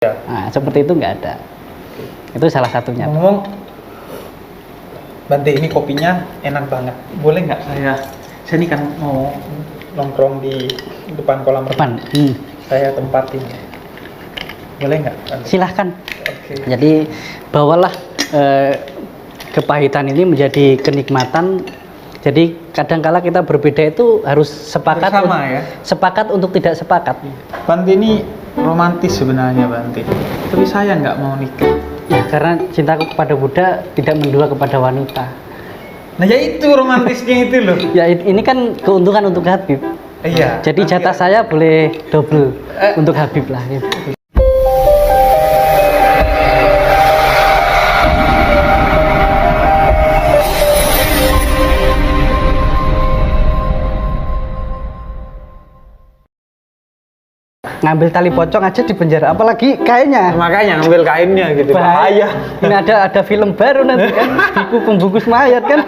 Ya. Nah, seperti itu nggak ada. Itu salah satunya. Ngomong, Bante, ini kopinya enak banget. Boleh nggak saya ini kan mau nongkrong di depan kolam Depan. renang. Saya tempatin. Boleh nggak, Bante? Silahkan. Oke. Jadi bawalah kepahitan ini menjadi kenikmatan. Jadi kadangkala kita berbeda itu harus sepakat Bersama, ya? Sepakat untuk tidak sepakat. Bante ini romantis sebenarnya, Bante. Tapi saya nggak mau nikah. Ya, karena cintaku kepada Buddha tidak mendua kepada wanita. Nah, ya itu romantisnya itu loh. Ya ini kan keuntungan untuk Habib. Iya. Jadi jatah saya boleh double untuk Habib lah. Gitu. Ngambil tali pocong aja di penjara, apalagi kainnya. Makanya ngambil kainnya gitu. Bahaya. Ini ada film baru nanti kan, buku pembungkus mayat kan.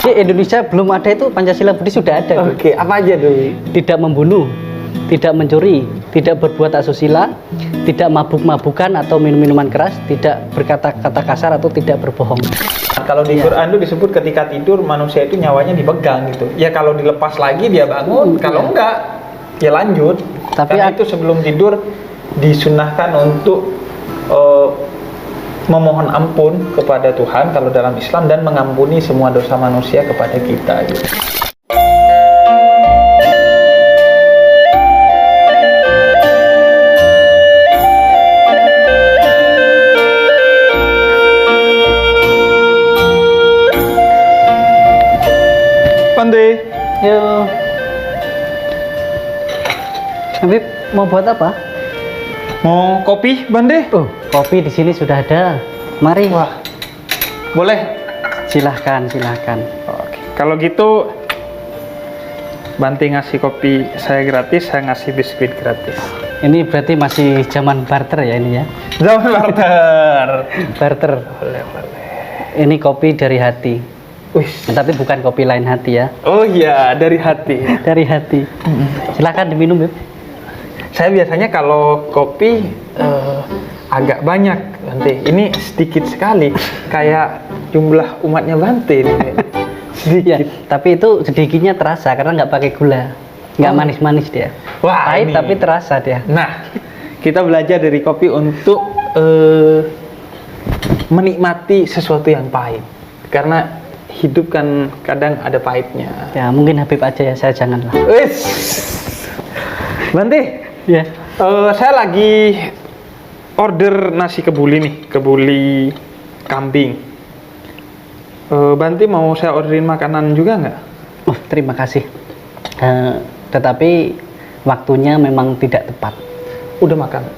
Di Indonesia belum ada itu, Pancasila Buddhis sudah ada. Oke, apa aja dulu? Tidak membunuh, tidak mencuri, tidak berbuat asusila, tidak mabuk-mabukan atau minum-minuman keras, tidak berkata-kata kasar atau tidak berbohong. Kalau di Quran itu disebut ketika tidur manusia itu nyawanya dipegang gitu. Ya kalau dilepas lagi dia bangun, kalau enggak ya lanjut. Tapi karena itu sebelum tidur disunahkan untuk memohon ampun kepada Tuhan kalau dalam Islam dan mengampuni semua dosa manusia kepada kita gitu. Bante, Yuk. Habib mau buat apa? mau kopi, Bante? Oh, kopi di sini sudah ada. Mari. Wah, boleh. Silahkan. Oke. Kalau gitu, Bante ngasih kopi saya gratis, saya ngasih biskuit gratis. Ini berarti masih zaman barter ya ini ya? Zaman barter. Barter. Boleh. Ini kopi dari hati. Wih. Tapi bukan kopi lain hati ya. Oh iya, dari hati. Dari hati. Silahkan diminum, Bib. Saya biasanya kalau kopi agak banyak, Bante. Ini sedikit sekali, kayak jumlah umatnya Bante ini. Ya, Sedikit. tapi itu sedikitnya terasa karena nggak pakai gula, nggak Oh. manis-manis dia. Wah, Pahit ini. tapi terasa dia. Nah, kita belajar dari kopi untuk menikmati sesuatu yang pahit. Karena hidup kan kadang ada pahitnya. Ya mungkin Habib aja ya, saya janganlah. Wis. Bante, Ya. saya lagi order nasi kebuli nih, kebuli kambing. Bante mau saya orderin makanan juga nggak? Oh, terima kasih. Tetapi waktunya memang tidak tepat. Udah makan?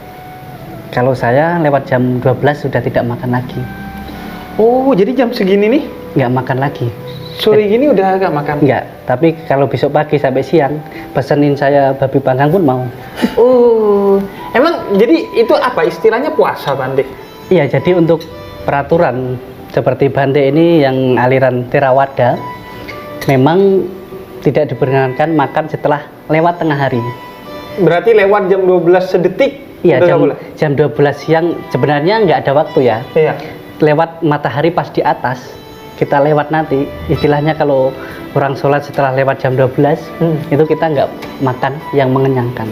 Kalau saya lewat jam 12 sudah tidak makan lagi. Oh, jadi jam segini nih? Nggak makan lagi. Sore gini udah agak makan? Nggak, tapi kalau besok pagi sampai siang pesenin saya babi panggang pun mau. Oh, emang jadi itu apa istilahnya puasa, Bante? Iya, jadi untuk peraturan seperti Bante ini yang aliran Theravada memang tidak diperkenankan makan setelah lewat tengah hari. Berarti lewat jam 12 sedetik? Iya, udah nggak boleh? jam 12 siang sebenarnya nggak ada waktu ya. Iya. Lewat matahari pas di atas, kita lewat nanti, istilahnya kalau orang sholat setelah lewat jam 12, itu kita nggak makan yang mengenyangkan.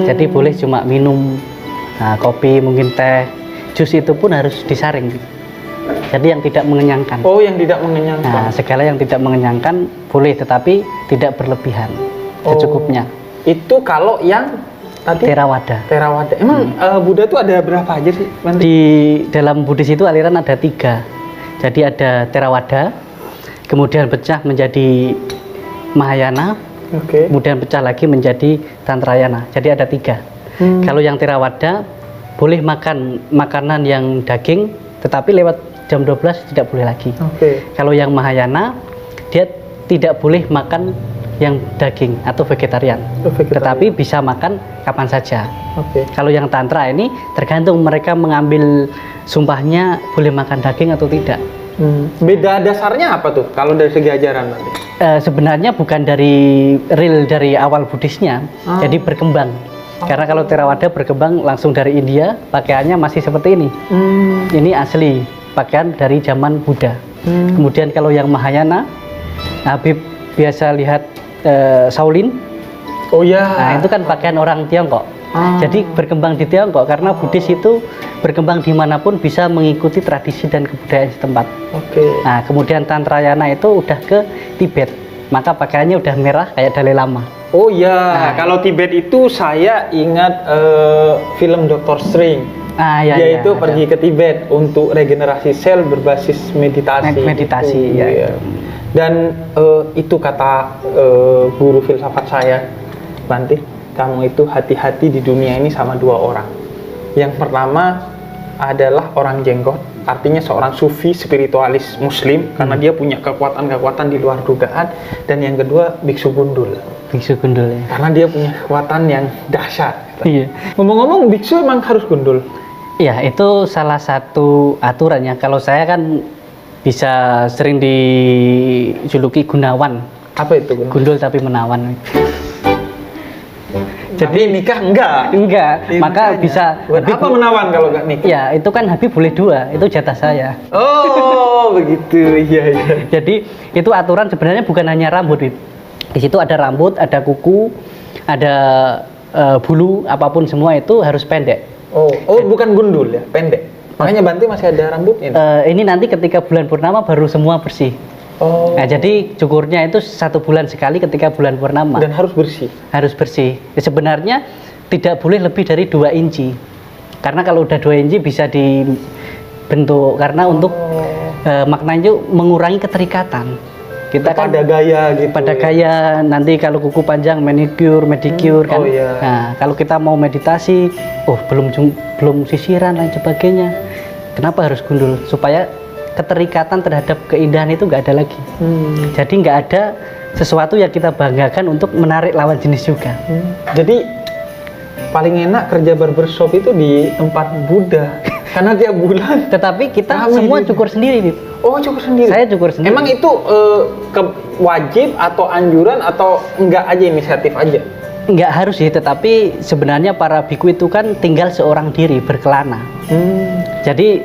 Jadi boleh cuma minum kopi, mungkin teh, jus itu pun harus disaring. Jadi yang tidak mengenyangkan. Oh, yang tidak mengenyangkan. Nah, segala yang tidak mengenyangkan boleh, tetapi tidak berlebihan, secukupnya. Itu kalau yang tadi Theravada. Theravada. Emang Buddha tuh ada berapa aja sih, Bante? Di dalam Buddhis itu aliran ada 3. Jadi ada Theravada, kemudian pecah menjadi Mahayana, Oke. kemudian pecah lagi menjadi Tantrayana. Jadi ada 3. Kalau yang Theravada boleh makan makanan yang daging, tetapi lewat jam 12 tidak boleh lagi. Oke. Kalau yang Mahayana, dia tidak boleh makan yang daging atau vegetarian, tetapi bisa makan kapan saja. Oke. Kalau yang tantra ini tergantung mereka mengambil sumpahnya boleh makan daging atau tidak. Beda dasarnya apa tuh kalau dari segi ajaran nanti? Sebenarnya bukan dari real dari awal Buddhisnya, jadi berkembang. Karena kalau Theravada berkembang langsung dari India, pakaiannya masih seperti ini. Ini asli pakaian dari zaman Buddha. Kemudian kalau yang Mahayana, Habib biasa lihat Shaolin. Oh ya. Nah, itu kan pakaian orang Tiongkok. Jadi berkembang di Tiongkok karena Buddhis itu berkembang dimanapun bisa mengikuti tradisi dan kebudayaan setempat. Oke. Nah, kemudian Tantrayana itu udah ke Tibet, maka pakaiannya udah merah kayak Dalai Lama. Oh ya, kalau Tibet itu saya ingat film Dr. Strange. Ya, Dia itu ada. pergi ke Tibet untuk regenerasi sel berbasis meditasi. Meditasi, gitu. ya. Iya. Dan itu kata guru filsafat saya, Bante, kamu itu hati-hati di dunia ini sama dua orang. Yang pertama adalah orang jenggot, artinya seorang sufi spiritualis muslim, karena dia punya kekuatan-kekuatan di luar dugaan. Dan yang kedua biksu gundul. Biksu gundul ya. Karena dia punya kekuatan yang dahsyat. Iya. Ngomong-ngomong, biksu emang harus gundul? Ya, itu salah satu aturannya. Kalau saya kan bisa sering dijuluki Gunawan. Apa itu? Gundul tapi menawan. Jadi nikah enggak? Enggak, Iya, maka makanya. bisa. Buat Habib- apa menawan kalau enggak nikah? Ya, itu kan Habib boleh 2, itu jatah saya. Oh, begitu. Iya, iya. Jadi itu aturan sebenarnya bukan hanya rambut, Bib. Di situ ada rambut, ada kuku, ada bulu, apapun semua itu harus pendek. Oh, bukan gundul ya, pendek. Makanya Bante masih ada rambutnya. Ini nanti ketika bulan purnama baru semua bersih. Oh. Nah, jadi cukurnya itu 1 bulan sekali ketika bulan purnama. Dan harus bersih. Harus bersih. Ya, sebenarnya tidak boleh lebih dari 2 inci. Karena kalau udah 2 inci bisa dibentuk. Karena untuk maknanya itu mengurangi keterikatan. Kita Pada gaya gitu. pada gaya nanti kalau kuku panjang manicure, pedicure kan. Oh, iya. Nah, kalau kita mau meditasi, belum sisiran dan sebagainya. Kenapa harus gundul? Supaya keterikatan terhadap keindahan itu nggak ada lagi. Jadi nggak ada sesuatu yang kita banggakan untuk menarik lawan jenis juga. Jadi paling enak kerja barbershop itu di tempat Buddha. Karena tiap bulan. Tetapi kita Rame semua gitu. cukur sendiri, Bib. Oh, cukur sendiri. Saya cukur sendiri. Emang itu wajib atau anjuran atau enggak aja inisiatif aja? Nggak harus sih, tetapi sebenarnya para biku itu kan tinggal seorang diri berkelana. Jadi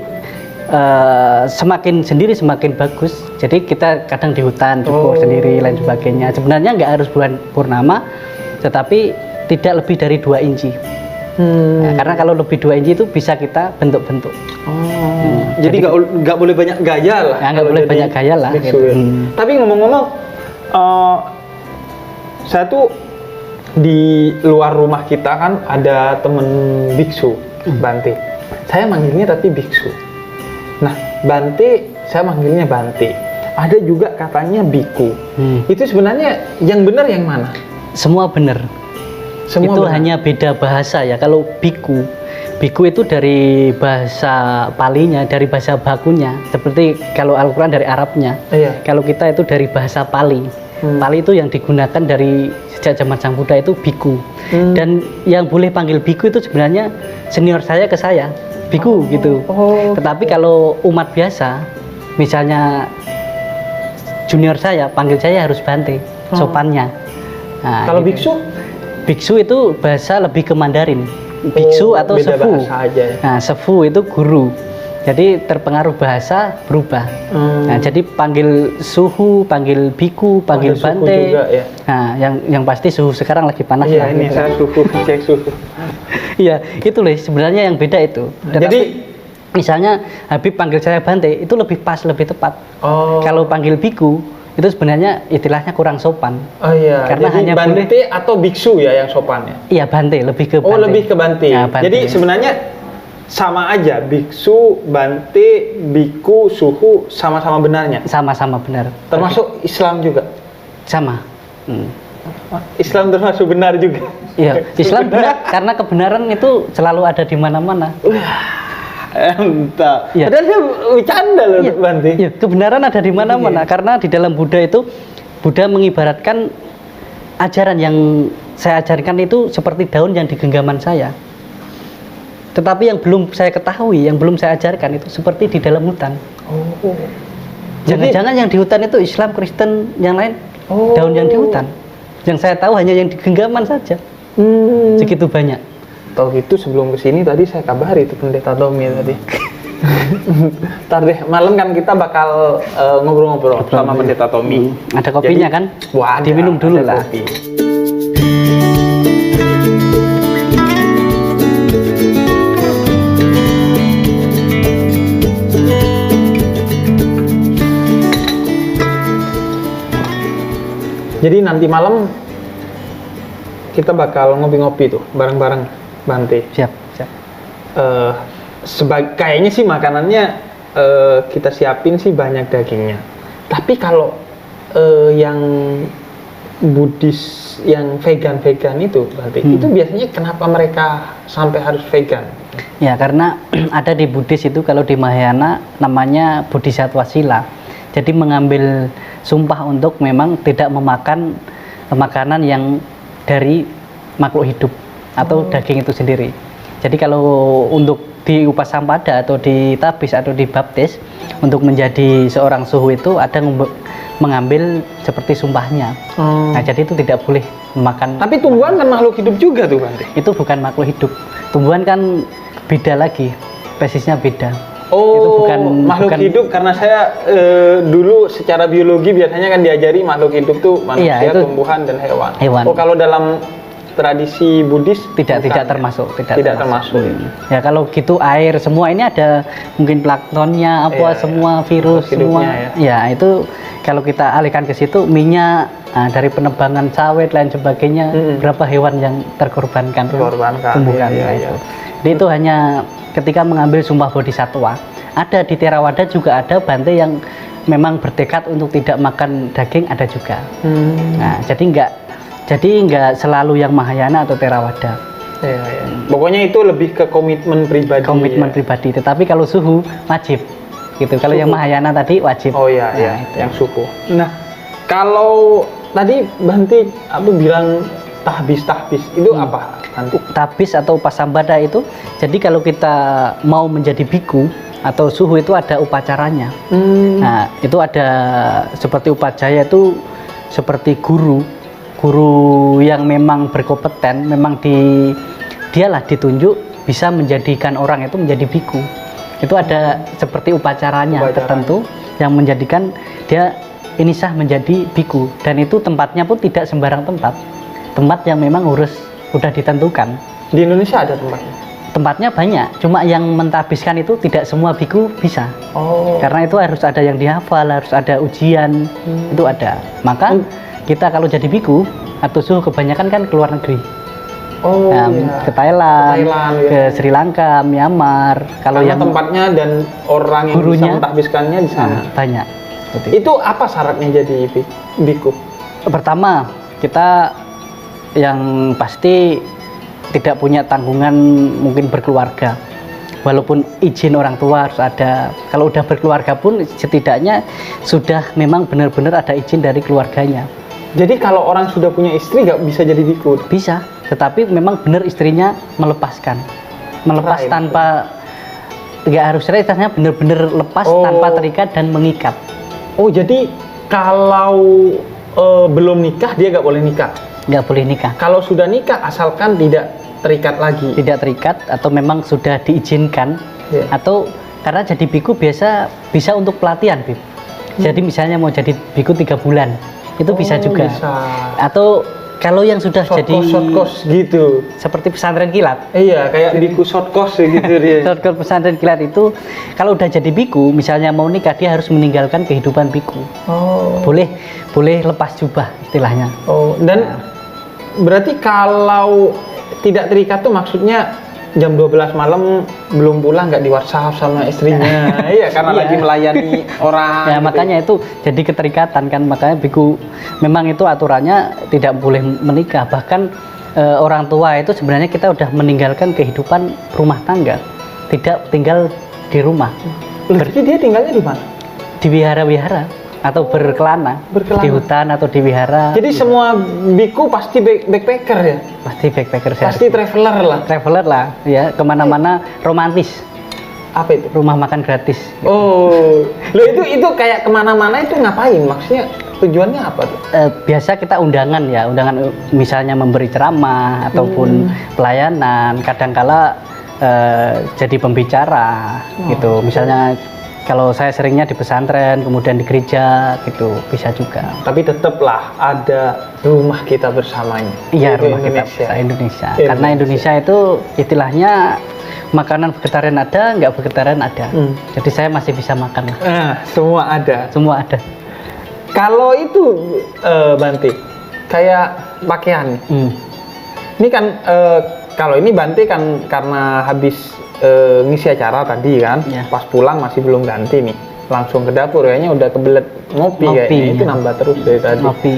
semakin sendiri semakin bagus. Jadi kita kadang di hutan cukur sendiri lain sebagainya. Sebenarnya nggak harus bulan purnama, tetapi tidak lebih dari 2 inci. Nah, karena kalau lebih 2 inci itu bisa kita bentuk-bentuk. Jadi nggak boleh banyak gaya lah. Ya, nggak kalau boleh jadi banyak gaya lah, biksu gitu. ya. Tapi ngomong-ngomong, saya tuh di luar rumah kita kan ada temen biksu, Bante. Saya manggilnya tapi biksu. Nah, Bante, saya manggilnya Bante. Ada juga katanya biku. Itu sebenarnya yang benar yang mana? Semua benar. Semua Itu benar? hanya beda bahasa ya. Kalau biku itu dari bahasa Palinya, dari bahasa bakunya. Seperti kalau Al-Quran dari Arabnya. Iya. Kalau kita itu dari bahasa Pali. Pali itu yang digunakan dari sejak zaman Sang Buddha itu biku. Dan yang boleh panggil biku itu sebenarnya senior saya ke saya. Biku gitu. Tetapi kalau umat biasa, misalnya junior saya, panggil saya harus Bante, sopannya. Nah, Kalau gitu. biksu? Biksu itu bahasa lebih ke Mandarin. Biksu atau beda sefu. bahasa aja ya. Nah, sefu itu guru. Jadi terpengaruh bahasa berubah. Nah, jadi panggil suhu, panggil biku, panggil ada suhu Bante. juga ya? Nah, yang pasti suhu sekarang lagi panas Iya, lah, ini gitu. saya suhu, cek suhu. Iya, itu loh sebenarnya yang beda itu. Jadi misalnya Habib panggil saya Bante itu lebih pas, lebih tepat. Oh. Kalau panggil biku itu sebenarnya istilahnya kurang sopan. Oh iya, Karena jadi hanya Bante atau biksu ya yang sopannya? Iya, Bante, lebih ke Bante. Oh, lebih ke Bante. Ya, Bante. Jadi sebenarnya sama aja, biksu, Bante, biku, suhu sama-sama benarnya. Sama-sama benar. Termasuk Islam juga. Sama. Islam termasuk benar juga. Iya, Islam benar karena kebenaran itu selalu ada di mana-mana. Entah. Iya. Padahal dia bercanda loh Iya, Bante. iya, kebenaran ada di mana-mana karena di dalam Buddha itu Buddha mengibaratkan ajaran yang saya ajarkan itu seperti daun yang di genggaman saya. Tetapi yang belum saya ketahui, yang belum saya ajarkan itu seperti di dalam hutan. Oh. Jangan-jangan yang di hutan itu Islam, Kristen, yang lain daun yang di hutan. Yang saya tahu hanya yang di genggaman saja. Segitu banyak. Tahu gitu sebelum kesini tadi saya kabari itu Pendeta Tommy tadi. Ntar deh malam kan kita bakal ngobrol-ngobrol sama Pendeta Tommy. Ada kopinya. Jadi, kan? Wah, diminum dulu lah. Kopi. Jadi nanti malam kita bakal ngopi-ngopi tuh bareng-bareng Bante. Siap. Kayaknya sih makanannya kita siapin sih banyak dagingnya. Tapi kalau yang Buddhis, yang vegan itu Bante, itu biasanya kenapa mereka sampai harus vegan? Ya karena ada di Buddhis itu, kalau di Mahayana namanya Bodhisattva Sila. Jadi mengambil sumpah untuk memang tidak memakan makanan yang dari makhluk hidup atau daging itu sendiri. Jadi kalau untuk di Upasampada atau di Tabis atau di Baptis, untuk menjadi seorang suhu itu ada mengambil seperti sumpahnya. Nah jadi itu tidak boleh memakan. Tapi tumbuhan kan makhluk hidup juga tuh Bante? Itu bukan makhluk hidup. Tumbuhan kan beda lagi, spesiesnya beda. Oh, itu bukan makhluk hidup, karena saya dulu secara biologi biasanya kan diajari makhluk hidup tuh manusia, iya, itu tumbuhan dan hewan. Oh, kalau dalam tradisi Buddhis tidak termasuk. Ya kalau gitu air semua ini ada mungkin planktonnya semua virus semua. Ya itu kalau kita alihkan ke situ, minyak dari penebangan sawit lain sebagainya, berapa hewan yang terkorbankan tumbuhan. Jadi itu hanya ketika mengambil sumpah bodhisattva. Ada di Theravada juga ada Bante yang memang bertekad untuk tidak makan daging, ada juga. Nah, jadi enggak selalu yang Mahayana atau Theravada. Pokoknya itu lebih ke komitmen pribadi. Pribadi. Tetapi kalau suhu wajib. Gitu. Kalau yang Mahayana tadi wajib. Oh iya, itu yang suhu. Nah, kalau tadi Bante bilang tahbis itu apa? Tabis atau Upasambada itu, jadi kalau kita mau menjadi biku atau suhu itu ada upacaranya. Nah itu ada seperti upajaya itu seperti guru yang memang berkompeten, memang dialah ditunjuk bisa menjadikan orang itu menjadi biku. Itu ada seperti upacaranya tertentu yang menjadikan dia ini sah menjadi biku, dan itu tempatnya pun tidak sembarang tempat yang memang udah ditentukan. Di Indonesia ada tempatnya? Tempatnya banyak, cuma yang mentabiskan itu tidak semua biku bisa. Karena itu harus ada yang dihafal, harus ada ujian, itu ada. Maka kita kalau jadi biku atau suhu kebanyakan kan ke luar negeri. Ke Thailand, ke Sri Lanka, Myanmar. Kalau yang tempatnya dan orang yang bisa mentabiskannya di sana banyak. Itu apa syaratnya jadi biku? Pertama, kita yang pasti tidak punya tanggungan mungkin berkeluarga, walaupun izin orang tua harus ada. Kalau udah berkeluarga pun setidaknya sudah memang benar-benar ada izin dari keluarganya. Jadi kalau orang sudah punya istri nggak bisa jadi biku? Bisa, tetapi memang benar istrinya melepas tanpa, nggak harus cerai, benar-benar lepas tanpa terikat dan mengikat. Jadi kalau belum nikah dia nggak boleh nikah? Nggak boleh nikah. Kalau sudah nikah asalkan tidak terikat lagi. Tidak terikat atau memang sudah diizinkan. Atau karena jadi biku bisa untuk pelatihan, Bib. Jadi misalnya mau jadi biku 3 bulan, itu bisa juga. Bisa. Atau kalau yang sudah jadi short course gitu, seperti pesantren kilat. Iya, kayak biku short course gitu dia. Short course pesantren kilat itu kalau udah jadi biku, misalnya mau nikah, dia harus meninggalkan kehidupan biku. Boleh lepas jubah istilahnya. Dan berarti kalau tidak terikat tuh maksudnya jam 12 malam belum pulang, nggak di WhatsApp sama istrinya. Iya, karena lagi melayani orang. Ya, makanya itu jadi keterikatan kan. Makanya biku memang itu aturannya tidak boleh menikah. Bahkan orang tua itu sebenarnya kita udah meninggalkan kehidupan rumah tangga, tidak tinggal di rumah. Berarti dia tinggalnya di mana? Di wihara-wihara atau berkelana di hutan atau di wihara. Jadi semua biku pasti backpacker ya? Pasti backpacker. Pasti traveler lah ya, kemana-mana romantis. Apa itu? Rumah makan gratis. Loh itu kayak kemana-mana itu ngapain? Maksudnya tujuannya apa tuh? Biasa kita undangan ya, undangan misalnya memberi ceramah ataupun pelayanan, kadangkala jadi pembicara gitu. Misalnya kalau saya seringnya di pesantren, kemudian di gereja gitu, bisa juga. Tapi tetaplah ada rumah kita bersamanya. Iya, rumah kita Indonesia. Karena Indonesia itu istilahnya makanan vegetarian ada, nggak vegetarian ada. Jadi saya masih bisa makan. Semua ada. Semua ada. Kalau itu Banti, kayak pakaian. Ini kan kalau ini Banti kan karena habis ngisi acara tadi kan, pas pulang masih belum ganti nih, langsung ke dapur kayaknya udah kebelet ngopi kayaknya. Itu nambah terus dari tadi. Ngopi,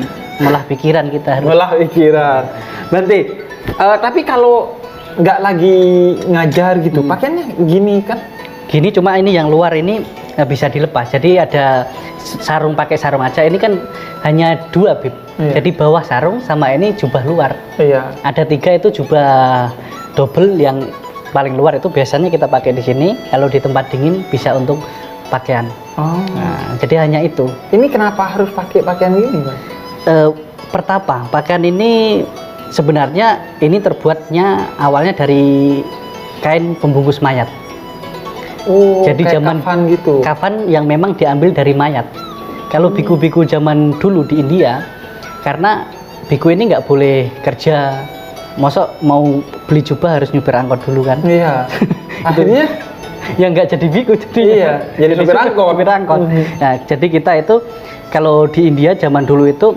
malah pikiran kita. Malah pikiran. Banti, tapi kalau nggak lagi ngajar gitu, pakaiannya gini kan? Gini, cuma ini yang luar ini bisa dilepas. Jadi ada sarung, pakai sarung aja. Ini kan hanya 2 Bib. Jadi bawah sarung sama ini jubah luar. Iya. Ada 3 itu jubah double, yang paling luar itu biasanya kita pakai di sini. Kalau di tempat dingin bisa untuk pakaian. Nah, jadi hanya itu. Ini kenapa harus pakai pakaian gini, Bang? Pertapa, pakaian ini sebenarnya ini terbuatnya awalnya dari kain pembungkus mayat. Jadi zaman kafan gitu. Kafan yang memang diambil dari mayat. Kalau biku-biku zaman dulu di India, karena biku ini nggak boleh kerja. Masa mau beli jubah harus nyupir angkot dulu kan? Iya. Akhirnya ya nggak jadi biku, jadi supir angkot. Nah, jadi kita itu kalau di India zaman dulu itu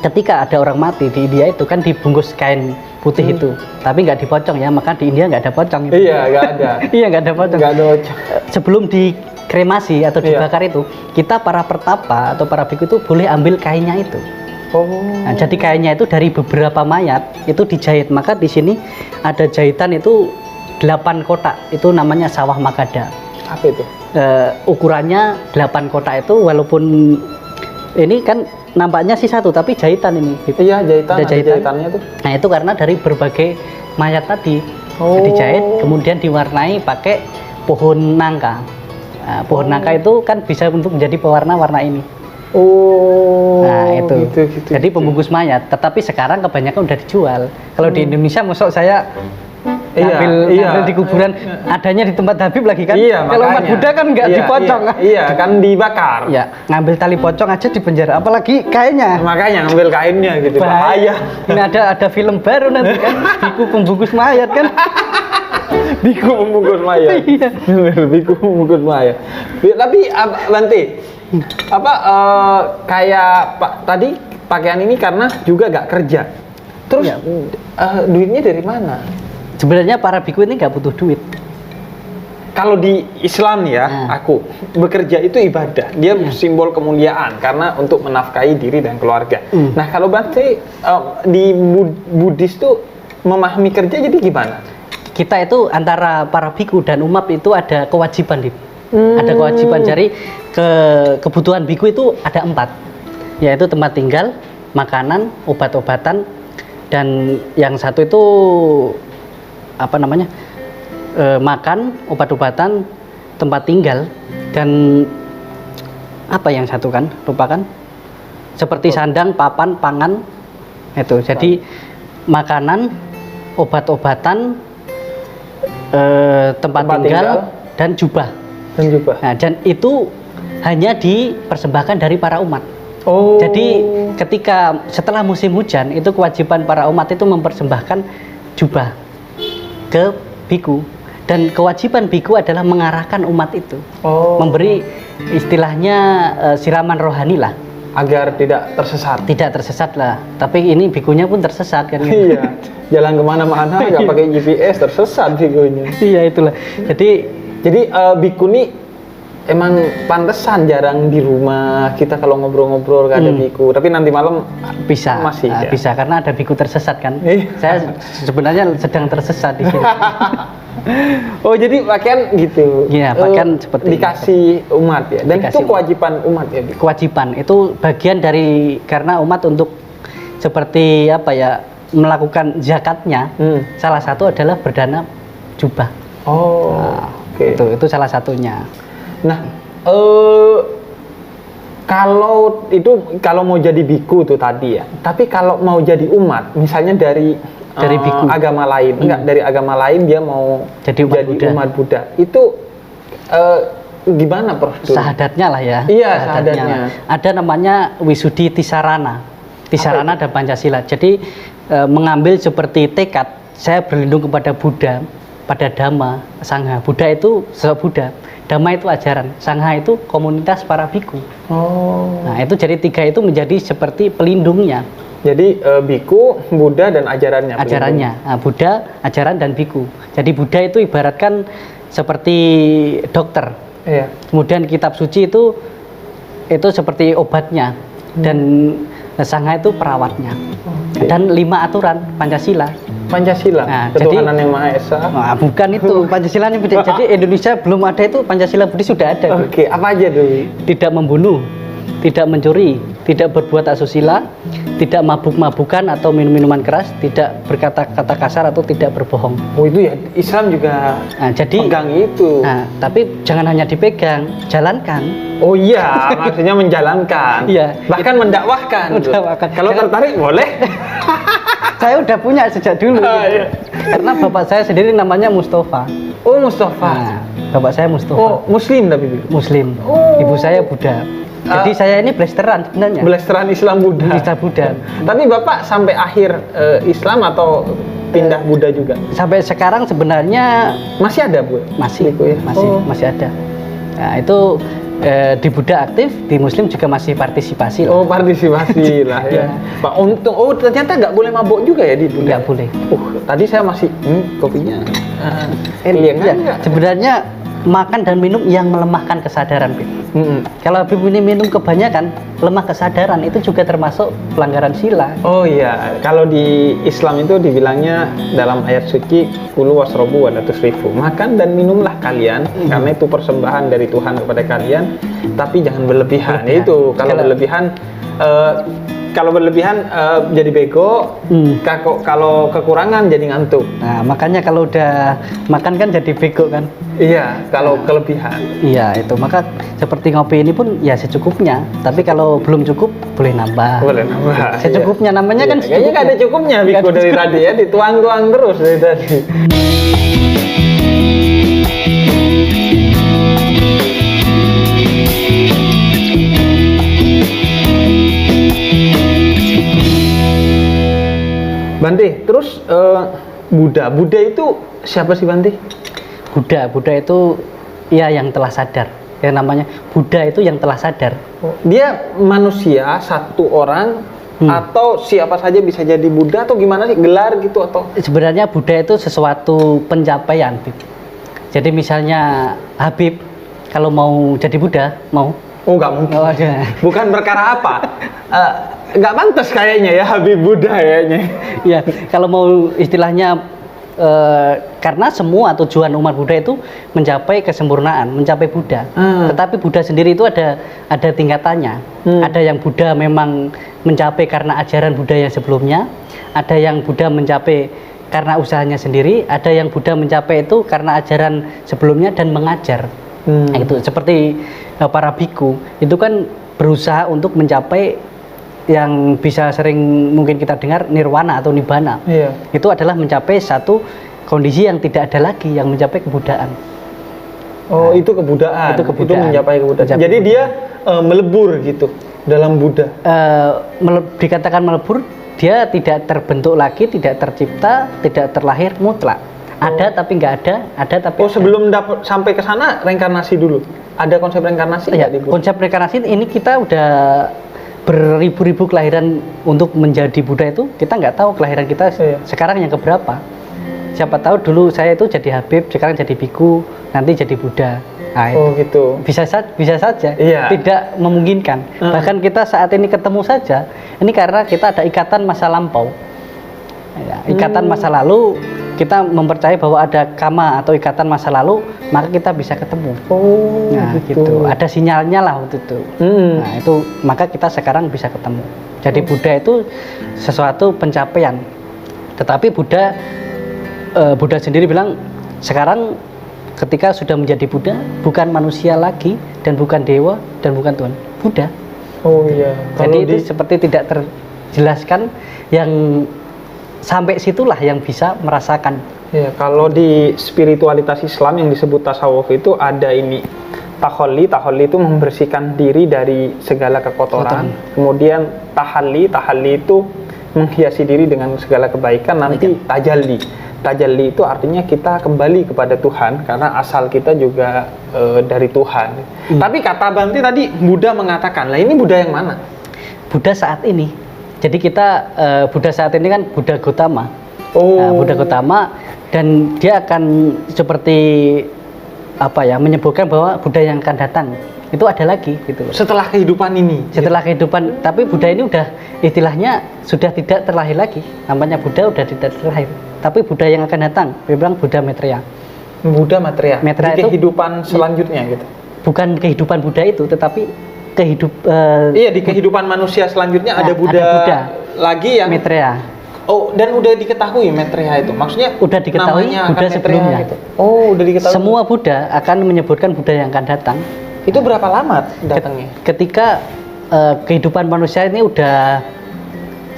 ketika ada orang mati di India itu kan dibungkus kain putih itu, tapi nggak dipocong ya, maka di India nggak ada pocong. Iya, nggak ada. Iya, nggak ada pocong. Nggak ada pocong. Sebelum dikremasi atau dibakar itu, kita para pertapa atau para biku itu boleh ambil kainnya itu. Nah, jadi kainnya itu dari beberapa mayat itu dijahit, maka di sini ada jahitan itu 8 kotak, itu namanya sawah Magadha. Apa itu? Ukurannya 8 kotak itu, walaupun ini kan nampaknya sih satu, tapi jahitan ini. Iya, jahitan. Ada jahitannya tuh. Nah, itu karena dari berbagai mayat tadi dijahit, kemudian diwarnai pakai pohon nangka. Nah, pohon nangka itu kan bisa untuk menjadi pewarna warna ini. Nah, itu. Gitu, jadi pembungkus mayat, tetapi sekarang kebanyakan udah dijual. Kalau di Indonesia masuk saya ngambil di kuburan, adanya di tempat Habib lagi kan. Iya, kalau umat Buddha kan nggak dipocong. Iya, kan dibakar. Ya, ngambil tali pocong aja di penjara, apalagi kainnya. Makanya ngambil kainnya gitu. Bahaya. Ini ada film baru nanti kan, biku pembungkus mayat kan. Biku pembungkus mayat. Iya. Biku pembungkus mayat. Tapi Banti, kayak Pak tadi pakaian ini karena juga nggak kerja. Terus duitnya dari mana? Sebenarnya para biku ini nggak butuh duit. Kalau di Islam ya, aku bekerja itu ibadah. Dia simbol kemuliaan karena untuk menafkahi diri dan keluarga. Nah, kalau Banti di Buddhis tuh memahami kerja jadi gimana? Kita itu antara para biku dan umat itu ada kewajiban, ada kewajiban. Jadi kebutuhan biku itu ada 4, yaitu tempat tinggal, makanan, obat-obatan, dan yang satu itu makan, obat-obatan, tempat tinggal, dan apa yang satu kan lupakan, seperti sandang, papan, pangan itu. Jadi makanan, obat-obatan, tempat tinggal dan jubah. Nah, dan itu hanya dipersembahkan dari para umat. Jadi ketika setelah musim hujan itu kewajiban para umat itu mempersembahkan jubah ke biku, dan kewajiban biku adalah mengarahkan umat itu, memberi istilahnya siraman rohani lah, agar tidak tersesat lah. Tapi ini bikunya pun tersesat kan. Iya, jalan kemana-mana nggak pakai GPS tersesat bikunya. Iya, itulah. Jadi biku ini emang pantesan jarang di rumah kita kalau ngobrol-ngobrol gak ada biku. Tapi nanti malam bisa bisa karena ada biku tersesat kan. Saya sebenarnya sedang tersesat di sini. Jadi pakaian gitu. Iya, pakaian seperti dikasih umat ya. Dan itu kewajiban umat ya. Kewajiban itu bagian dari, karena umat untuk seperti melakukan zakatnya. Salah satu adalah berdana jubah. Oke. Itu salah satunya. Nah, Kalau mau jadi biku tuh tadi ya. Tapi kalau mau jadi umat, misalnya dari biku. agama lain, enggak dari agama lain dia mau jadi umat Buddha. Itu gimana, Prof? Sahadatnya lah ya. Iya, sahadatnya. Ada namanya Wisudi Tisarana dan Pancasila. Jadi mengambil seperti tekad, saya berlindung kepada Buddha, pada Dhamma, Sangha. Buddha itu sosok Buddha. Dhamma itu ajaran, Sangha itu komunitas para biku. Nah, itu jadi 3 itu menjadi seperti pelindungnya. Jadi biku, Buddha dan ajarannya. Nah, Buddha, ajaran dan biku. Jadi Buddha itu ibaratkan seperti dokter. Iya. Kemudian kitab suci itu seperti obatnya dan Sangha itu perawatnya. Dan 5 aturan Pancasila. Nah, ketuhanan yang Maha Esa. Nah, bukan itu Pancasila ini beda. Jadi Indonesia belum ada itu, Pancasila Budi sudah ada. Oke, apa aja dulu? Tidak membunuh, tidak mencuri, tidak berbuat asusila, tidak mabuk-mabukan atau minum-minuman keras, tidak berkata-kata kasar atau tidak berbohong. Oh, itu ya Islam juga jadi pegang itu. Nah, tapi jangan hanya dipegang, jalankan. Oh iya, maksudnya menjalankan. Iya. Bahkan mendakwahkan. Kalau tertarik boleh. Saya udah punya sejak dulu. Iya. Karena bapak saya sendiri namanya Mustafa. Oh, Mustafa. Nah, bapak saya Mustafa. Oh, Muslim tapi. Muslim. Oh. Ibu saya Buddha. Jadi saya ini blasteran sebenarnya. Blasteran Islam Buddha. Buddha. Tapi bapak sampai akhir Islam atau pindah Buddha juga? Sampai sekarang sebenarnya masih ada, Bu? Masih, Biku, ya? masih ada. Nah, itu di Buddha aktif, di Muslim juga masih partisipasi lah. Oh, partisipasi lah ya. Pak, untung. Oh, ternyata nggak boleh mabuk juga ya di Buddha? Nggak boleh. Tadi saya masih kopinya. Ya, sebenarnya makan dan minum yang melemahkan kesadaran. Kalau Habib ini minum kebanyakan, lemah kesadaran, itu juga termasuk pelanggaran sila. Oh iya, kalau di Islam itu dibilangnya dalam ayat suci, kulu wasrobu wala tusrifu. Makan dan minumlah kalian, karena itu persembahan dari Tuhan kepada kalian, tapi jangan berlebihan. Itu kalau berlebihan jadi bego, kalau kekurangan jadi ngantuk. Nah, makanya kalau udah makan kan jadi bego kan? Iya, kalau kelebihan. Iya, itu. Maka seperti ngopi ini pun ya secukupnya. Tapi kalau belum cukup, boleh nambah. Boleh nambah. Secukupnya, namanya kan kayaknya nggak ada cukupnya, Biko, dari tadi ya. Dituang-tuang terus dari tadi. Bante, terus Buddha itu siapa sih, Bante? Buddha itu ya yang telah sadar. Yang namanya Buddha itu yang telah sadar. Dia manusia, satu orang, atau siapa saja bisa jadi Buddha, atau gimana sih, gelar gitu atau? Sebenarnya Buddha itu sesuatu pencapaian. Jadi misalnya Habib kalau mau jadi Buddha, mau? Oh, nggak mungkin. Oh, bukan perkara apa? Nggak pantas kayaknya ya Habib Buddha kayaknya. Ya, kalau mau istilahnya karena semua tujuan umat Buddha itu mencapai kesempurnaan, mencapai Buddha. Tetapi Buddha sendiri itu ada tingkatannya. Ada yang Buddha memang mencapai karena ajaran Buddha yang sebelumnya, ada yang Buddha mencapai karena usahanya sendiri, ada yang Buddha mencapai itu karena ajaran sebelumnya dan mengajar. Nah, itu seperti para biku itu kan berusaha untuk mencapai yang bisa sering mungkin kita dengar nirwana atau nibbana. Iya. Itu adalah mencapai satu kondisi yang tidak ada lagi, yang mencapai kebudaan. Oh, itu kebudaan. Itu mencapai kebudaan. Jadi dia melebur gitu dalam Buddha. Dikatakan melebur, dia tidak terbentuk lagi, tidak tercipta, tidak terlahir mutlak. Ada tapi nggak ada tapi sebelum sampai ke sana reinkarnasi dulu. Ada konsep reinkarnasi? Ya, konsep reinkarnasi ini kita udah beribu-ribu kelahiran untuk menjadi Buddha itu, kita nggak tahu kelahiran kita sekarang yang keberapa. Siapa tahu dulu saya itu jadi Habib, sekarang jadi biku, nanti jadi Buddha. Nah, gitu. Bisa saja. Iya. Tidak memungkinkan. Bahkan kita saat ini ketemu saja, ini karena kita ada ikatan masa lampau. Ya, ikatan masa lalu, kita mempercayai bahwa ada kama atau ikatan masa lalu, maka kita bisa ketemu. Nah, gitu. Ada sinyalnya lah waktu itu. Nah, itu maka kita sekarang bisa ketemu. Jadi Buddha itu sesuatu pencapaian. Tetapi Buddha sendiri bilang sekarang ketika sudah menjadi Buddha, bukan manusia lagi dan bukan dewa dan bukan Tuhan. Buddha. Oh iya. Jadi itu seperti tidak terjelaskan, yang sampai situlah yang bisa merasakan. Ya, kalau di spiritualitas Islam yang disebut tasawuf itu ada ini taholli. Taholli itu membersihkan diri dari segala kekotoran. Kemudian tahalli itu menghiasi diri dengan segala kebaikan. Nanti tajalli. Tajalli itu artinya kita kembali kepada Tuhan karena asal kita juga dari Tuhan. Tapi kata Bante tadi Buddha mengatakan, lah ini Buddha yang mana? Buddha saat ini. Jadi kita Buddha saat ini kan Buddha Gautama. Nah, Buddha Gautama, dan dia akan seperti menyebutkan bahwa Buddha yang akan datang itu ada lagi gitu. Setelah kehidupan ini. Setelah kehidupan, tapi Buddha ini udah istilahnya sudah tidak terlahir lagi. Namanya Buddha udah tidak terlahir. Tapi Buddha yang akan datang, dia bilang Buddha Maitreya. Buddha Maitreya. Maitreya di kehidupan selanjutnya gitu. Bukan kehidupan Buddha itu, tetapi iya, di kehidupan manusia selanjutnya ada Buddha lagi yang Maitreya. Oh, dan udah diketahui Maitreya itu. Maksudnya udah diketahui Buddha sebelumnya. Gitu. Oh, udah diketahui. Semua Buddha akan menyebutkan Buddha yang akan datang. Itu berapa lama datangnya? Ketika kehidupan manusia ini udah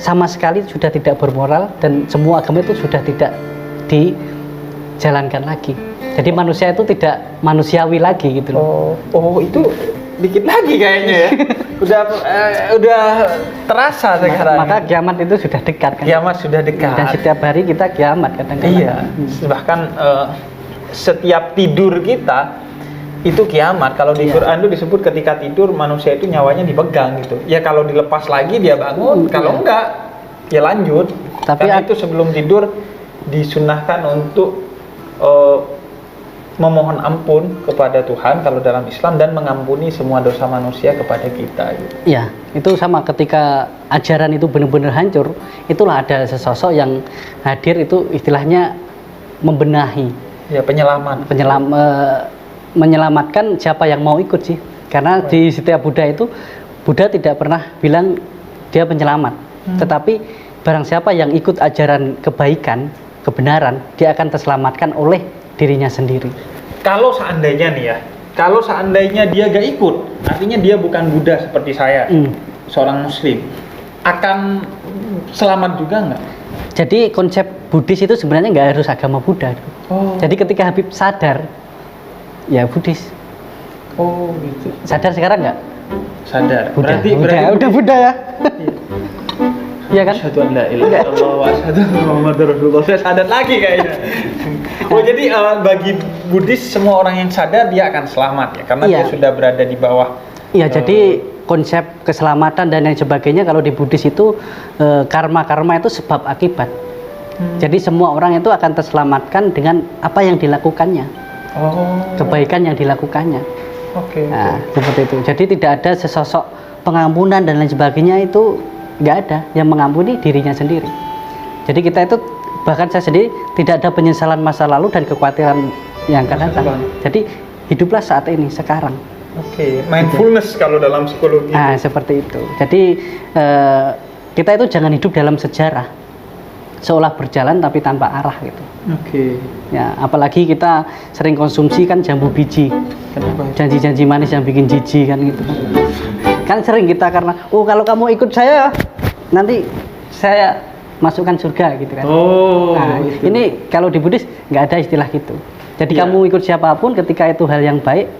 sama sekali sudah tidak bermoral dan semua agama itu sudah tidak dijalankan lagi. Jadi manusia itu tidak manusiawi lagi gitu loh. Oh, itu dikit lagi kayaknya ya. udah terasa sekarang. Maka kiamat itu sudah dekat kan. Kiamat sudah dekat. Dan setiap hari kita kiamat kadang-kadang. Iya. Bahkan setiap tidur kita itu kiamat. Kalau di Quran itu disebut ketika tidur manusia itu nyawanya dipegang gitu. Ya kalau dilepas lagi dia bangun, kalau enggak ya lanjut. Tapi karena itu sebelum tidur disunahkan untuk memohon ampun kepada Tuhan kalau dalam Islam dan mengampuni semua dosa manusia kepada kita gitu. Iya, itu sama ketika ajaran itu benar-benar hancur, itulah ada sesosok yang hadir itu istilahnya membenahi. Ya, menyelamatkan siapa yang mau ikut sih. Karena di setiap Buddha itu Buddha tidak pernah bilang dia penyelamat. Tetapi barang siapa yang ikut ajaran kebaikan, kebenaran, dia akan terselamatkan oleh dirinya sendiri. Kalau seandainya nih ya, kalau seandainya dia gak ikut, artinya dia bukan Buddha seperti saya, seorang Muslim, akan selamat juga nggak? Jadi konsep Buddhis itu sebenarnya nggak harus agama Buddha. Jadi ketika Habib sadar, ya Buddhis. Oh gitu. Sadar sekarang nggak? Sadar. Buddha. Berarti udah Buddha ya. Iya kan? Asyhadu an la ilaha illallah wa asyhadu anna Muhammadar Rasulullah. Saya sadar lagi kayaknya. Oh jadi bagi Buddhis semua orang yang sadar dia akan selamat ya karena dia sudah berada di bawah. Iya, jadi konsep keselamatan dan lain sebagainya kalau di Buddhis itu karma itu sebab akibat. Jadi semua orang itu akan terselamatkan dengan apa yang dilakukannya. Kebaikan yang dilakukannya. Nah, seperti itu. Jadi tidak ada sesosok pengampunan dan lain sebagainya, itu nggak ada. Yang mengampuni dirinya sendiri. Jadi kita itu, bahkan saya sendiri tidak ada penyesalan masa lalu dan kekhawatiran yang akan datang. Jadi hiduplah saat ini, sekarang. Mindfulness kalau dalam psikologi. Nah, seperti itu. Jadi kita itu jangan hidup dalam sejarah, seolah berjalan tapi tanpa arah gitu. Ya, apalagi kita sering konsumsi kan jambu biji, janji-janji manis yang bikin jijik kan gitu. Kan sering kita karena kalau kamu ikut saya nanti saya masukkan surga gitu kan. Nah, ini kalau di Buddhis nggak ada istilah gitu. Jadi kamu ikut siapapun ketika itu hal yang baik.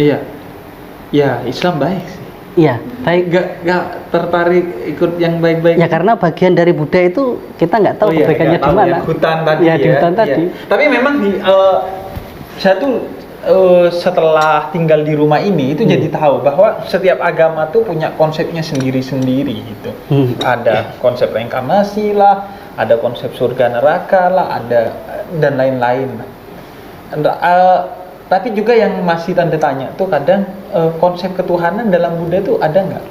Ya, Islam baik sih. Iya, baik. Gak tertarik ikut yang baik-baik. Ya karena bagian dari Buddha itu kita nggak tahu kebaikannya di mana. Hutan tadi di hutan tadi. Tapi memang saya tuh setelah tinggal di rumah ini itu jadi tahu bahwa setiap agama tuh punya konsepnya sendiri-sendiri gitu. Ada konsep reinkarnasi lah, ada konsep surga neraka lah, ada dan lain-lain. Tapi juga yang masih tanda tanya tuh kadang konsep ketuhanan dalam Buddha itu ada nggak?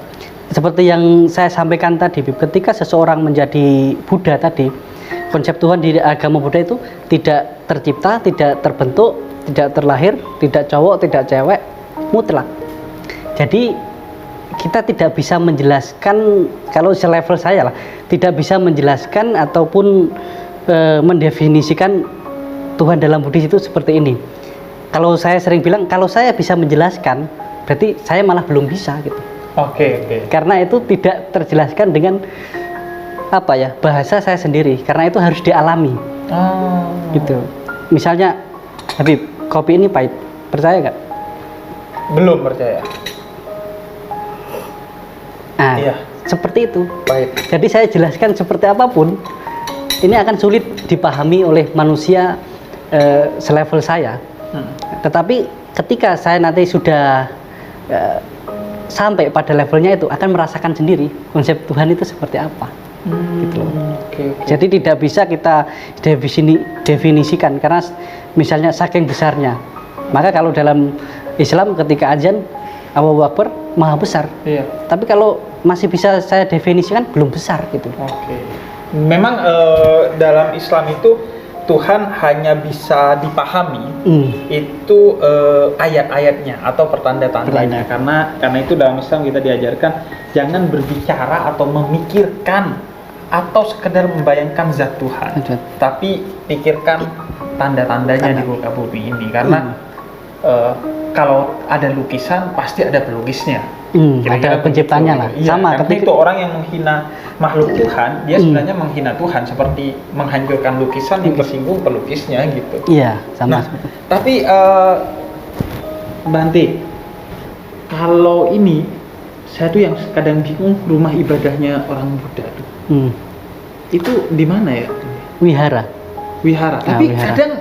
Seperti yang saya sampaikan tadi, ketika seseorang menjadi Buddha tadi, konsep Tuhan di agama Buddha itu tidak tercipta, tidak terbentuk, tidak terlahir, tidak cowok, tidak cewek, mutlak. Jadi kita tidak bisa menjelaskan, kalau selevel saya lah, tidak bisa menjelaskan ataupun mendefinisikan Tuhan dalam Buddhis itu seperti ini. Kalau saya sering bilang, kalau saya bisa menjelaskan, berarti saya malah belum bisa gitu. Oke, oke. Karena itu tidak terjelaskan dengan apa ya, bahasa saya sendiri, karena itu harus dialami. Oh. Gitu. Misalnya, Habib, kopi ini pahit, percaya nggak? Belum percaya. Nah, Iya. seperti itu. Pahit. Jadi saya jelaskan seperti apapun, ini akan sulit dipahami oleh manusia selevel saya. Tetapi ketika saya nanti sudah sampai pada levelnya itu, akan merasakan sendiri konsep Tuhan itu seperti apa. Gitu loh. Oke, oke. Jadi tidak bisa kita definisikan, karena misalnya saking besarnya. Maka kalau dalam Islam ketika azan Allahu Akbar, maha besar. Iya. Tapi kalau masih bisa saya definisikan, belum besar gitu. Oke. Memang dalam Islam itu Tuhan hanya bisa dipahami itu ayat-ayatnya atau pertanda-tandanya, karena itu dalam Islam kita diajarkan jangan berbicara atau memikirkan atau sekedar membayangkan zat Tuhan, tapi pikirkan tanda-tandanya di muka bumi ini, karena kalau ada lukisan pasti ada pelukisnya. Ada penciptanya lah. Iya, sama karena itu orang yang menghina makhluk Tuhan, dia sebenarnya menghina Tuhan, seperti menghancurkan lukisan yang tersinggung pelukisnya gitu. Iya, sama. Nah, tapi Bante, kalau ini saya tuh yang kadang bingung, rumah ibadahnya orang Buddha tuh, itu di mana ya? Wihara. Wihara. Tapi wihara. kadang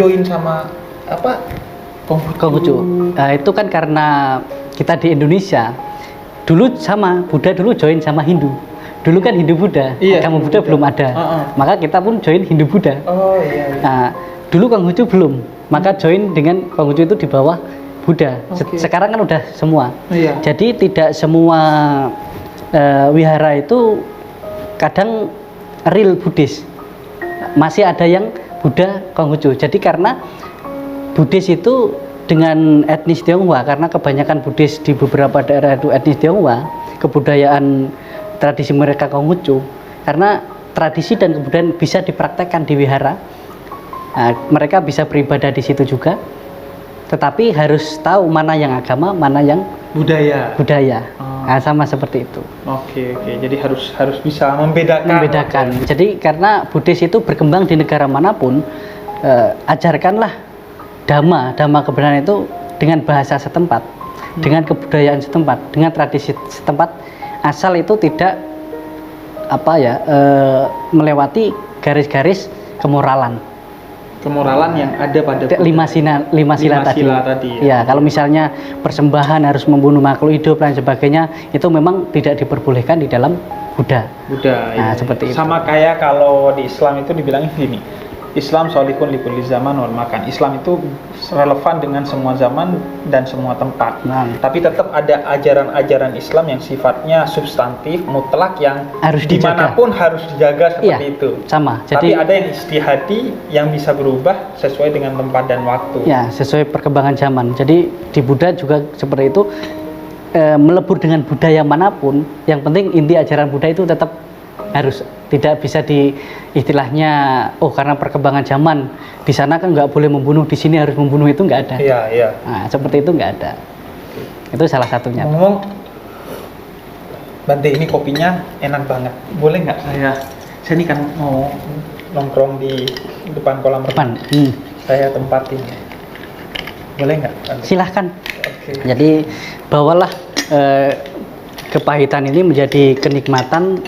join sama apa? Konghucu. Nah, itu kan karena kita di Indonesia dulu sama Buddha, dulu join sama Hindu. Dulu kan Hindu Buddha, iya, agama Buddha belum ada. Maka kita pun join Hindu Buddha. Oh iya. Nah, dulu Konghucu belum, maka join dengan Konghucu itu di bawah Buddha. Sekarang kan udah semua. Iya. Jadi tidak semua wihara itu kadang real Buddhis. Masih ada yang Buddha Konghucu. Jadi karena Buddhis itu dengan etnis Tionghoa, karena kebanyakan Buddhis di beberapa daerah itu etnis Tionghoa, kebudayaan tradisi mereka Konghucu, karena tradisi dan kebudayaan bisa dipraktekkan di wihara. Nah, mereka bisa beribadah di situ juga, tetapi harus tahu mana yang agama, mana yang budaya. Nah, sama seperti itu. Oke. Jadi harus bisa membedakan. Jadi karena Buddhis itu berkembang di negara manapun, ajarkanlah Dhamma kebenaran itu dengan bahasa setempat, dengan kebudayaan setempat, dengan tradisi setempat, asal itu tidak melewati garis-garis kemoralan yang ada pada lima sila tadi. Ya, kalau misalnya persembahan harus membunuh makhluk hidup dan sebagainya, itu memang tidak diperbolehkan di dalam Buddha. Nah, seperti itu. Sama kayak kalau di Islam itu dibilangin gini, Islam sholihun likulli zaman wal makan. Islam itu relevan dengan semua zaman dan semua tempat. Tapi tetap ada ajaran-ajaran Islam yang sifatnya substantif, mutlak, yang harus dimanapun harus dijaga seperti itu. Sama. Tapi ada yang istihadi yang bisa berubah sesuai dengan tempat dan waktu. Ya, sesuai perkembangan zaman. Jadi di Buddha juga seperti itu, melebur dengan budaya manapun. Yang penting inti ajaran Buddha itu tetap harus, tidak bisa di istilahnya karena perkembangan zaman di sana kan nggak boleh membunuh, di sini harus membunuh, itu nggak ada. Iya. Nah, seperti itu nggak ada. Itu salah satunya. Ngomong, Bante, ini kopinya enak banget. Boleh nggak saya ini kan mau nongkrong di depan kolam renang. Saya tempatin. Boleh nggak, Bante? Silahkan. Oke. Jadi bawalah kepahitan ini menjadi kenikmatan.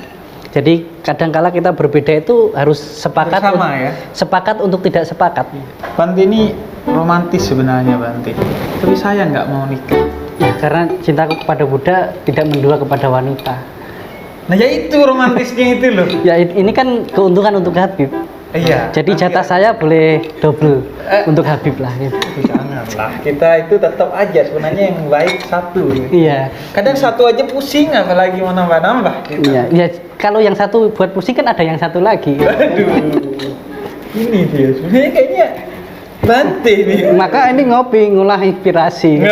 Jadi kadangkala kita berbeda itu harus sepakat bersama, ya? Sepakat untuk tidak sepakat. Bante ini romantis sebenarnya, Bante. Tapi saya nggak mau nikah. Ya, karena cintaku kepada Buddha tidak mendua kepada wanita. Nah, ya itu romantisnya itu loh. Ya, ini kan keuntungan untuk Habib. Iya. Jadi jatah saya boleh double untuk Habib lah. Gitu. Janganlah, kita itu tetap aja sebenarnya yang baik satu. Gitu. Iya. Kadang satu aja pusing, apalagi mau nambah-nambah. Gitu. Iya. Ya, kalau yang satu buat pusing kan ada yang satu lagi. Aduh, ini dia. Sebenarnya kayaknya Bante nih. Maka ini ngopi, ngolah inspirasi.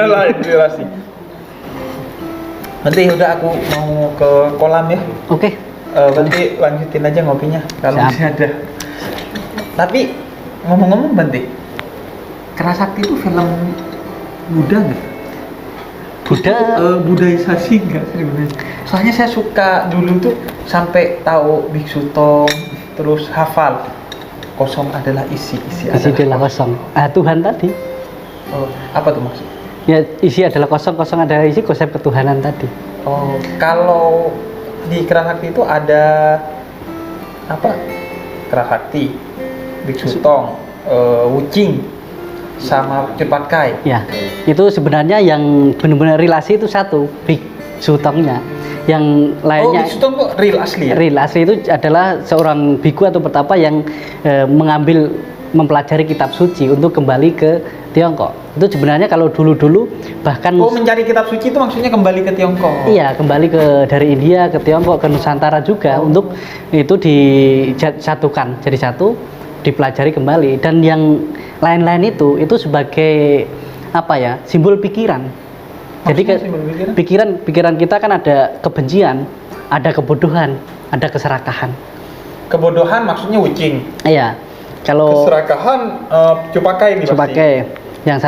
Nanti udah aku mau ke kolam ya. Oke. Bante lanjutin aja ngopinya kalau masih ada. Tapi ngomong-ngomong, Bante, Kerasakti itu film Buddha nggak? Buddha budaisasi enggak sebenarnya? Soalnya saya suka dulu tuh sampai tahu Biksu Tong, terus hafal kosong adalah isi adalah kosong. Tuhan tadi. Oh, apa tuh maksud? Ya, isi adalah kosong, kosong adalah isi, konsep ketuhanan tadi. Oh, kalau di Kerasakti itu ada apa? Kerasakti, Biksu Tong, Wucing, sama Cepakai. Ya, itu sebenarnya yang benar-benar relasi itu satu, Biksu Tongnya. Yang lainnya. Biksu Tong kok real asli ya? Real asli itu adalah seorang biku atau pertapa yang mempelajari kitab suci untuk kembali ke Tiongkok. Itu sebenarnya kalau dulu-dulu bahkan mencari kitab suci itu maksudnya kembali ke Tiongkok. Iya, kembali dari India ke Tiongkok ke Nusantara juga untuk itu disatukan jadi satu, dipelajari kembali, dan yang lain-lain itu sebagai apa ya, simbol pikiran. Jadi pikiran kita kan ada kebencian, ada kebodohan, ada keserakahan. Kebodohan maksudnya Wucing. Iya. Kalau keserakahan Cepakai nih. Cepakai. Yang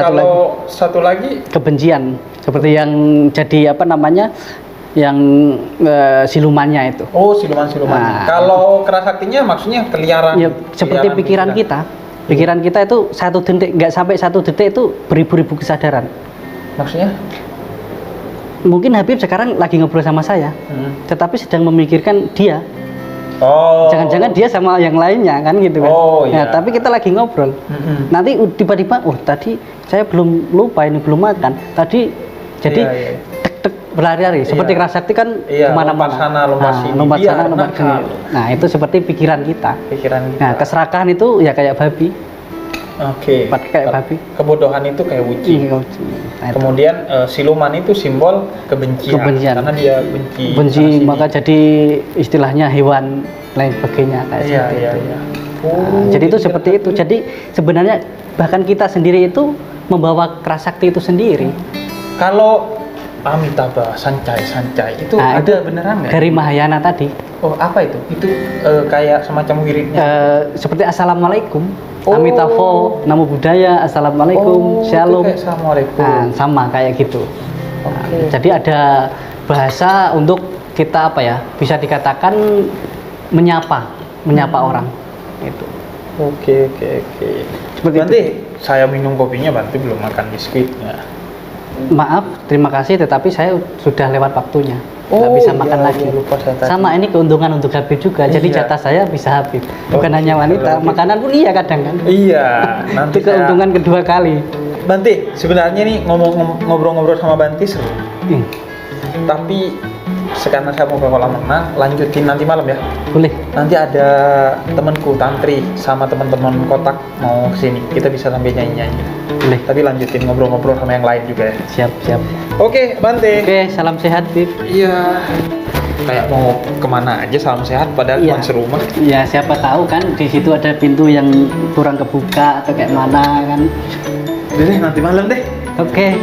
satu lagi kebencian, seperti yang jadi apa namanya, yang silumannya itu. Oh, siluman-siluman. Kalau Kerasaktinya maksudnya keliaran. Ya, seperti pikiran kita. Pikiran kita itu satu detik, nggak sampai satu detik itu beribu-ribu kesadaran. Maksudnya? Mungkin Habib sekarang lagi ngobrol sama saya, tetapi sedang memikirkan dia. Oh. Jangan-jangan dia sama yang lainnya kan gitu kan. Oh, iya. Nah, tapi kita lagi ngobrol. Nanti tiba-tiba, tadi saya belum lupa ini belum makan. Tadi jadi tek-tek berlari-lari. Seperti Kerasakti kan kemana-mana. Lompat sana, lompat sini. Nah, itu seperti pikiran kita. Nah, keserakahan itu ya kayak babi. Oke. Kayak babi. Kebodohan itu kayak Wucing. Nah, kemudian siluman itu simbol kebencian. Karena dia benci. Maka jadi istilahnya hewan lain sebagainya kayak iya. Jadi itu seperti itu. Jadi sebenarnya bahkan kita sendiri itu membawa Kerasakti itu sendiri. Kalau Amitabha, Sancai itu ada beneran nggak? Dari Mahayana tadi. Oh, apa itu? Itu kayak semacam wiridnya. Seperti Assalamualaikum. Amitabha, Namo Buddhaya, Assalamualaikum, Shalom. Assalamualaikum. Nah, sama kayak gitu. Jadi ada bahasa untuk kita apa ya? Bisa dikatakan menyapa orang. Itu. Oke. Nanti saya minum kopinya, Banti belum makan biskuitnya. Maaf, terima kasih, tetapi saya sudah lewat waktunya. Nggak bisa makan lagi. Lupa sama ini keuntungan untuk Habib juga. Jadi jatah saya bisa Habib. Bukan hanya wanita, makanan pun iya kadang kan. Iya. Nanti itu keuntungan kedua kali. Banti, sebenarnya nih ngobrol-ngobrol sama Banti seru. Tapi sekarang saya mau ke kolam renang, lanjutin nanti malam ya. Boleh. Nanti ada temanku Tantri sama teman-teman kotak mau kesini. Kita bisa sambil nyanyi-nyanyi. Boleh. Tapi lanjutin ngobrol-ngobrol sama yang lain juga ya. Siap. Oke, Bante. Oke, salam sehat, Bib. Iya. Kayak mau kemana aja salam sehat, padahal cuma serumah. Iya, siapa tahu kan di situ ada pintu yang kurang kebuka atau kayak mana kan. Udah deh, nanti malam deh. Oke.